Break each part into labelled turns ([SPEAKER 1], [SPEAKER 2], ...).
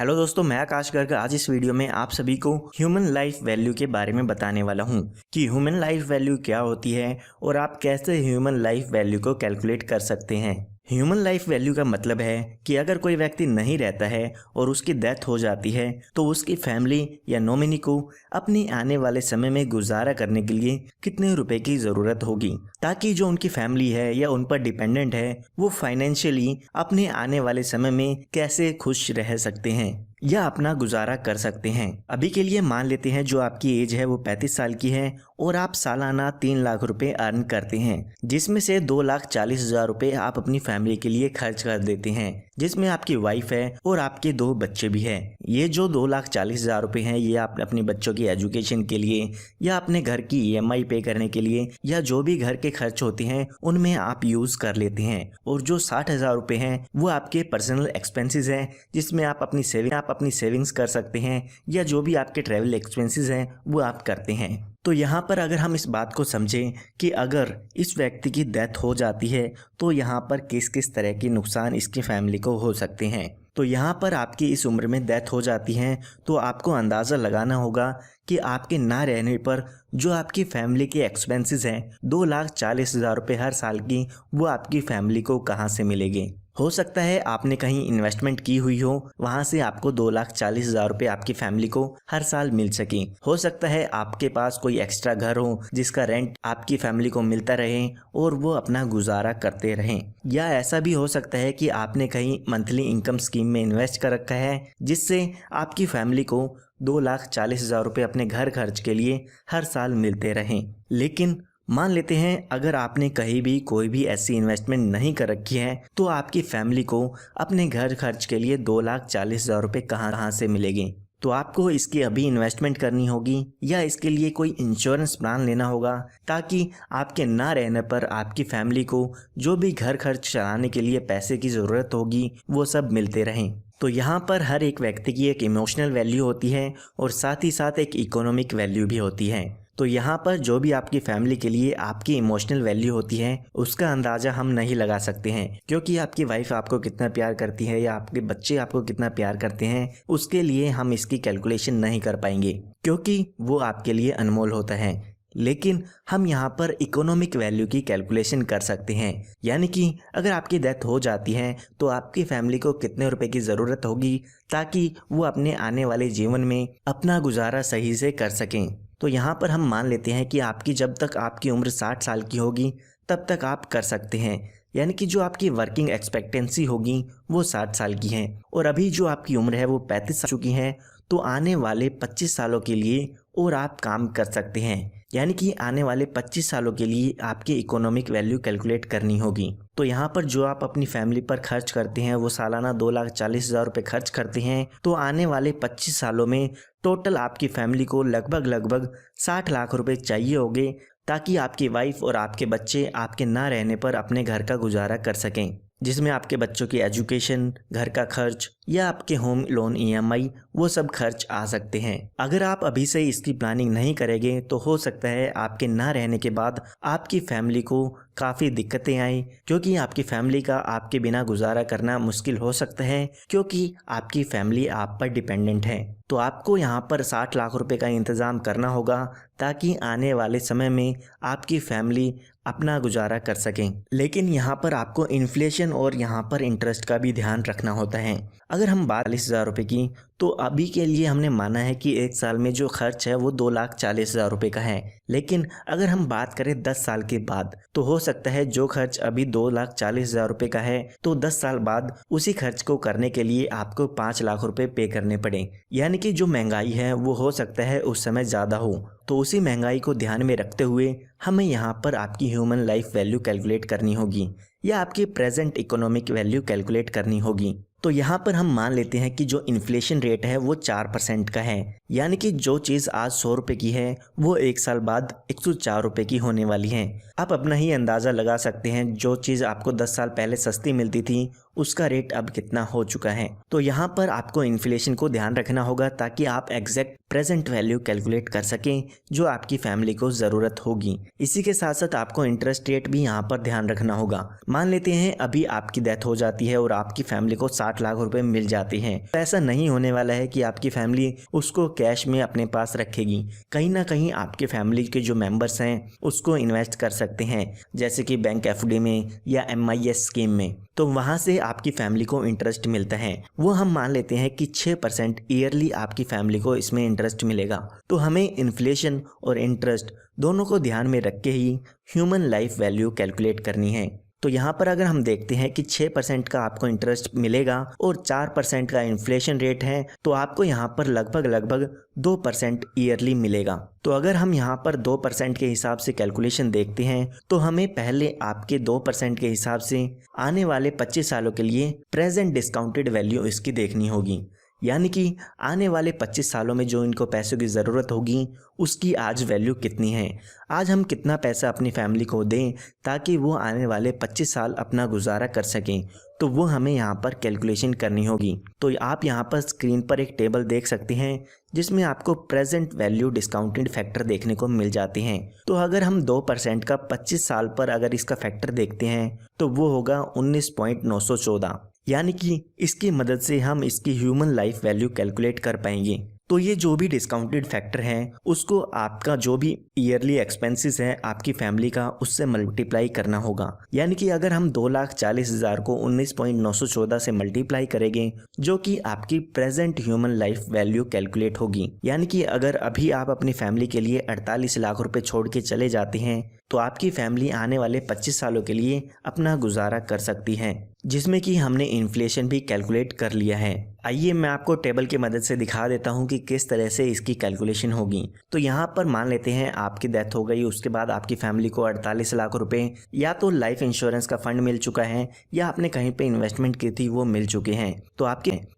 [SPEAKER 1] Hello दोस्तों, मैं आकाश गर्ग आज इस वीडियो में आप सभी को ह्यूमन लाइफ वैल्यू के बारे में बताने वाला हूं कि ह्यूमन लाइफ वैल्यू क्या होती है और आप कैसे ह्यूमन लाइफ वैल्यू को कैलकुलेट कर सकते हैं। ह्यूमन लाइफ वैल्यू का मतलब है कि अगर कोई व्यक्ति नहीं रहता है और उसकी डेथ हो जाती है तो उसकी फैमिली या नॉमिनी को अपने आने वाले समय में गुजारा करने के लिए कितने रुपए की ज़रूरत होगी, ताकि जो उनकी फैमिली है या उन पर डिपेंडेंट है वो फाइनेंशियली अपने आने वाले समय में कैसे खुश रह सकते हैं या अपना गुजारा कर सकते हैं। अभी के लिए मान लेते हैं जो आपकी एज है वो 35 साल की है और आप सालाना 3 लाख रुपए अर्न करते हैं, जिसमें से 2,40,000 रुपए आप अपनी फैमिली के लिए खर्च कर देते हैं, जिसमें आपकी वाइफ है और आपके 2 बच्चे भी हैं। ये जो 2,40,000 रुपए हैं ये आप अपने बच्चों की एजुकेशन के लिए या अपने घर की EMI पे करने के लिए या जो भी घर के खर्च होते हैं उनमें आप यूज कर लेते हैं। और जो 60,000 रुपए हैं वो आपके पर्सनल एक्सपेंसेस हैं, जिसमें आप अपनी सेविंग्स कर सकते हैं या जो भी आपके ट्रैवल एक्सपेंसेस हैं वो आप करते हैं। तो यहाँ पर अगर हम इस बात को समझें कि अगर इस व्यक्ति की डेथ हो जाती है तो यहाँ पर किस किस तरह के नुकसान इसकी फैमिली को हो सकते हैं। तो यहाँ पर आपकी इस उम्र में डेथ हो जाती है तो आपको अंदाज़ा लगाना होगा कि आपके ना रहने पर जो आपकी फैमिली के एक्सपेंसेस हैं 2,40,000 रुपये हर साल की, वो आपकी फैमिली को कहाँ से मिलेंगे। हो सकता है आपने कहीं इन्वेस्टमेंट की हुई हो, वहां से आपको 2,40,000 रुपये आपकी फैमिली को हर साल मिल सके। हो सकता है आपके पास कोई एक्स्ट्रा घर हो जिसका रेंट आपकी फैमिली को मिलता रहे और वो अपना गुजारा करते रहें। या ऐसा भी हो सकता है कि आपने कहीं मंथली इनकम स्कीम में इन्वेस्ट कर रखा है जिससे आपकी फैमिली को 2,40,000 रुपये अपने घर खर्च के लिए हर साल मिलते रहें। लेकिन मान लेते हैं अगर आपने कहीं भी कोई भी ऐसी इन्वेस्टमेंट नहीं कर रखी है तो आपकी फैमिली को अपने घर खर्च के लिए 2,40,000 रुपये कहाँ से मिलेंगे। तो आपको इसकी अभी इन्वेस्टमेंट करनी होगी या इसके लिए कोई इंश्योरेंस प्लान लेना होगा, ताकि आपके ना रहने पर आपकी फैमिली को जो भी घर खर्च चलाने के लिए पैसे की ज़रूरत होगी वो सब मिलते रहें। तो यहाँ पर हर एक व्यक्ति की एक इमोशनल वैल्यू होती है और साथ ही साथ एक इकोनॉमिक वैल्यू भी होती है। तो यहाँ पर जो भी आपकी फैमिली के लिए आपकी इमोशनल वैल्यू होती है उसका अंदाज़ा हम नहीं लगा सकते हैं, क्योंकि आपकी वाइफ आपको कितना प्यार करती है या आपके बच्चे आपको कितना प्यार करते हैं उसके लिए हम इसकी कैलकुलेशन नहीं कर पाएंगे, क्योंकि वो आपके लिए अनमोल होता है। लेकिन हम यहाँ पर इकोनॉमिक वैल्यू की कैलकुलेशन कर सकते हैं, यानी कि अगर आपकी डेथ हो जाती है तो आपकी फैमिली को कितने रुपए की ज़रूरत होगी ताकि वो अपने आने वाले जीवन में अपना गुजारा सही से कर सकें। तो यहाँ पर हम मान लेते हैं कि आपकी जब तक आपकी उम्र 60 साल की होगी तब तक आप कर सकते हैं, यानी कि जो आपकी वर्किंग एक्सपेक्टेंसी होगी वो 60 साल की है और अभी जो आपकी उम्र है वो 35 साल चुकी है। तो आने वाले 25 सालों के लिए और आप काम कर सकते हैं, यानी कि आने वाले 25 सालों के लिए आपकी इकोनॉमिक वैल्यू कैलकुलेट करनी होगी। तो यहाँ पर जो आप अपनी फैमिली पर खर्च करते हैं वो सालाना 2,40,000 रुपये खर्च करते हैं, तो आने वाले 25 सालों में टोटल आपकी फैमिली को लगभग 60 लाख रुपए चाहिए होंगे, ताकि आपकी वाइफ और आपके बच्चे आपके ना रहने पर अपने घर का गुजारा कर सकें, जिसमें आपके बच्चों की एजुकेशन, घर का खर्च या आपके होम लोन EMI वो सब खर्च आ सकते हैं। अगर आप अभी से इसकी प्लानिंग नहीं करेंगे तो हो सकता है आपके ना रहने के बाद आपकी फैमिली को काफ़ी दिक्कतें आए, क्योंकि आपकी फैमिली का आपके बिना गुजारा करना मुश्किल हो सकता है, क्योंकि आपकी फैमिली आप पर डिपेंडेंट है। तो आपको यहाँ पर 60 लाख रुपए का इंतज़ाम करना होगा ताकि आने वाले समय में आपकी फैमिली अपना गुजारा कर सकें। लेकिन यहाँ पर आपको इन्फ्लेशन और यहाँ पर इंटरेस्ट का भी ध्यान रखना होता है। अगर हम बात 40,000 रुपये की, तो अभी के लिए हमने माना है कि 1 साल में जो खर्च है वो 2,40,000 रुपये का है। लेकिन अगर हम बात करें 10 साल के बाद, तो हो सकता है जो खर्च अभी 2,40,000 रुपये का है तो 10 साल बाद उसी खर्च को करने के लिए आपको 5 लाख रुपए पे करने पड़े, यानी कि जो महंगाई है वो हो सकता है उस समय ज़्यादा हो। तो उसी महंगाई को ध्यान में रखते हुए हमें यहाँ पर आपकी ह्यूमन लाइफ वैल्यू कैलकुलेट करनी होगी या आपकी प्रेजेंट इकोनॉमिक वैल्यू कैलकुलेट करनी होगी। तो यहाँ पर हम मान लेते हैं कि जो इन्फ्लेशन रेट है वो 4% का है, यानी कि जो चीज़ आज 100 रुपये की है वो 1 साल बाद 104 रुपये की होने वाली है। आप अपना ही अंदाज़ा लगा सकते हैं, जो चीज़ आपको 10 साल पहले सस्ती मिलती थी उसका रेट अब कितना हो चुका है। तो यहाँ पर आपको इन्फ्लेशन को ध्यान रखना होगा ताकि आप एग्जैक्ट प्रेजेंट वैल्यू कैलकुलेट कर सकें जो आपकी फैमिली को ज़रूरत होगी। इसी के साथ साथ आपको इंटरेस्ट रेट भी यहाँ पर ध्यान रखना होगा। मान लेते हैं अभी आपकी डेथ हो जाती है और आपकी फैमिली को 60 लाख रुपए मिल जाते हैं, तो ऐसा नहीं होने वाला है कि आपकी फैमिली उसको कैश में अपने पास रखेगी। कहीं ना कहीं आपके फैमिली के जो मेंबर्स हैं उसको इन्वेस्ट कर सकते हैं, जैसे कि बैंक एफडी में या MIS स्कीम में। तो वहाँ से आपकी फैमिली को इंटरेस्ट मिलता है। वो हम मान लेते हैं कि 6% ईयरली आपकी फैमिली को इसमें इंटरेस्ट मिलेगा। तो हमें इन्फ्लेशन और इंटरेस्ट दोनों को ध्यान में रख के ही ह्यूमन लाइफ वैल्यू कैलकुलेट करनी है। तो यहाँ पर अगर हम देखते हैं कि 6% का आपको इंटरेस्ट मिलेगा और 4% का इन्फ्लेशन रेट है, तो आपको यहाँ पर लगभग 2% ईयरली मिलेगा। तो अगर हम यहाँ पर 2% के हिसाब से कैलकुलेशन देखते हैं तो हमें पहले आपके 2% के हिसाब से आने वाले 25 सालों के लिए प्रेजेंट डिस्काउंटेड वैल्यू इसकी देखनी होगी। यानी कि आने वाले 25 सालों में जो इनको पैसों की ज़रूरत होगी उसकी आज वैल्यू कितनी है, आज हम कितना पैसा अपनी फैमिली को दें ताकि वो आने वाले 25 साल अपना गुजारा कर सकें। तो वो हमें यहाँ पर कैलकुलेशन करनी होगी। तो आप यहाँ पर स्क्रीन पर एक टेबल देख सकते हैं जिसमें आपको प्रेजेंट वैल्यू डिस्काउंटेड फैक्टर देखने को मिल जाते हैं। तो अगर हम 2% का 25 साल पर अगर इसका फैक्टर देखते हैं तो वो होगा 19.914, यानी कि इसकी मदद से हम इसकी ह्यूमन लाइफ वैल्यू कैलकुलेट कर पाएंगे। तो ये जो भी डिस्काउंटेड फैक्टर है उसको आपका जो भी ईयरली एक्सपेंसेस है आपकी फैमिली का उससे मल्टीप्लाई करना होगा। यानी कि अगर हम 2,40,000 को 19.914 से मल्टीप्लाई करेंगे जो कि आपकी present human life value calculate होगी। यानी कि अगर अभी आप अपनी फैमिली के लिए 48 लाख रुपए छोड़ के चले जाते हैं तो आपकी फैमिली आने वाले 25 सालों के लिए अपना गुजारा कर सकती है, जिसमें कि हमने इन्फ्लेशन भी कैलकुलेट कर लिया है। आइए मैं आपको टेबल की मदद से दिखा देता हूं कि किस तरह से इसकी कैलकुलेशन होगी। तो यहाँ पर मान लेते हैं आपकी डेथ हो गई, उसके बाद आपकी फैमिली को 48 लाख रुपए या तो लाइफ इंश्योरेंस का फंड मिल चुका है या आपने कहीं पे इन्वेस्टमेंट की थी वो मिल चुके हैं। तो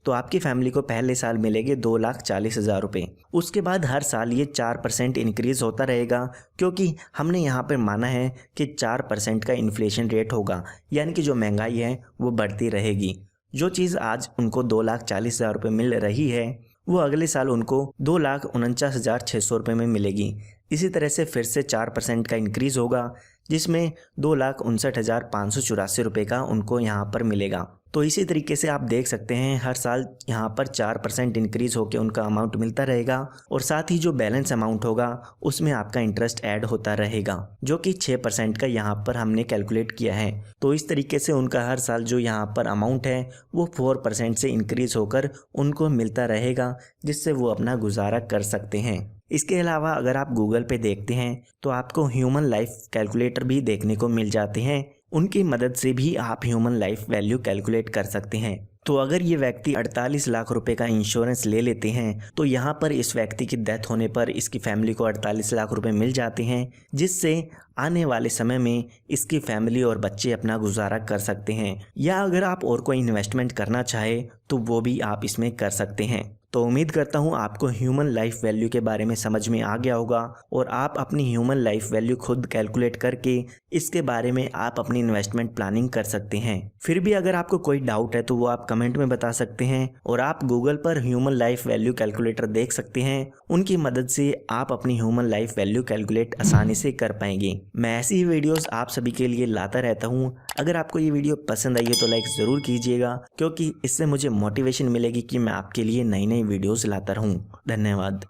[SPEAKER 1] आपकी फैमिली को पहले साल मिलेंगे 2,40,000 रुपए। उसके बाद हर साल ये 4% इंक्रीज होता रहेगा, क्योंकि हमने यहाँ पर माना है कि 4% का इन्फ्लेशन रेट होगा, यानी कि जो महंगाई है वो बढ़ती रहेगी। जो चीज़ आज उनको 2,40,000 रुपये मिल रही है वो अगले साल उनको 2,49,600 रुपये में मिलेगी। इसी तरह से फिर से 4% का इंक्रीज़ होगा जिसमें 2,59,584 रुपये का उनको यहाँ पर मिलेगा। तो इसी तरीके से आप देख सकते हैं हर साल यहाँ पर 4% इंक्रीज़ होकर उनका अमाउंट मिलता रहेगा और साथ ही जो बैलेंस अमाउंट होगा उसमें आपका इंटरेस्ट ऐड होता रहेगा, जो कि 6% का यहाँ पर हमने कैलकुलेट किया है। तो इस तरीके से उनका हर साल जो यहाँ पर अमाउंट है वो 4% से इंक्रीज़ होकर उनको मिलता रहेगा, जिससे वो अपना गुजारा कर सकते हैं। इसके अलावा अगर आप गूगल पे देखते हैं तो आपको ह्यूमन लाइफ कैलकुलेटर भी देखने को मिल जाते हैं। उनकी मदद से भी आप ह्यूमन लाइफ वैल्यू कैलकुलेट कर सकते हैं। तो अगर ये व्यक्ति 48 लाख रुपए का इंश्योरेंस ले लेते हैं तो यहाँ पर इस व्यक्ति की डेथ होने पर इसकी फैमिली को 48 लाख रुपए मिल जाते हैं, जिससे आने वाले समय में इसकी फैमिली और बच्चे अपना गुजारा कर सकते हैं। या अगर आप और कोई इन्वेस्टमेंट करना चाहे तो वो भी आप इसमें कर सकते हैं। तो उम्मीद करता हूँ आपको ह्यूमन लाइफ वैल्यू के बारे में समझ में आ गया होगा और आप अपनी ह्यूमन लाइफ वैल्यू खुद कैलकुलेट करके इसके बारे में आप अपनी इन्वेस्टमेंट प्लानिंग कर सकते हैं। फिर भी अगर आपको कोई डाउट है तो वो आप कमेंट में बता सकते हैं और आप गूगल पर ह्यूमन लाइफ वैल्यू कैलकुलेटर देख सकते हैं। उनकी मदद से आप अपनी ह्यूमन लाइफ वैल्यू कैलकुलेट आसानी से कर पाएंगे। मैं ऐसी ही वीडियोस आप सभी के लिए लाता रहता हूँ। अगर आपको ये वीडियो पसंद आई है तो लाइक ज़रूर कीजिएगा, क्योंकि इससे मुझे मोटिवेशन मिलेगी कि मैं आपके लिए नई नई वीडियोस लाता रहूँ। धन्यवाद।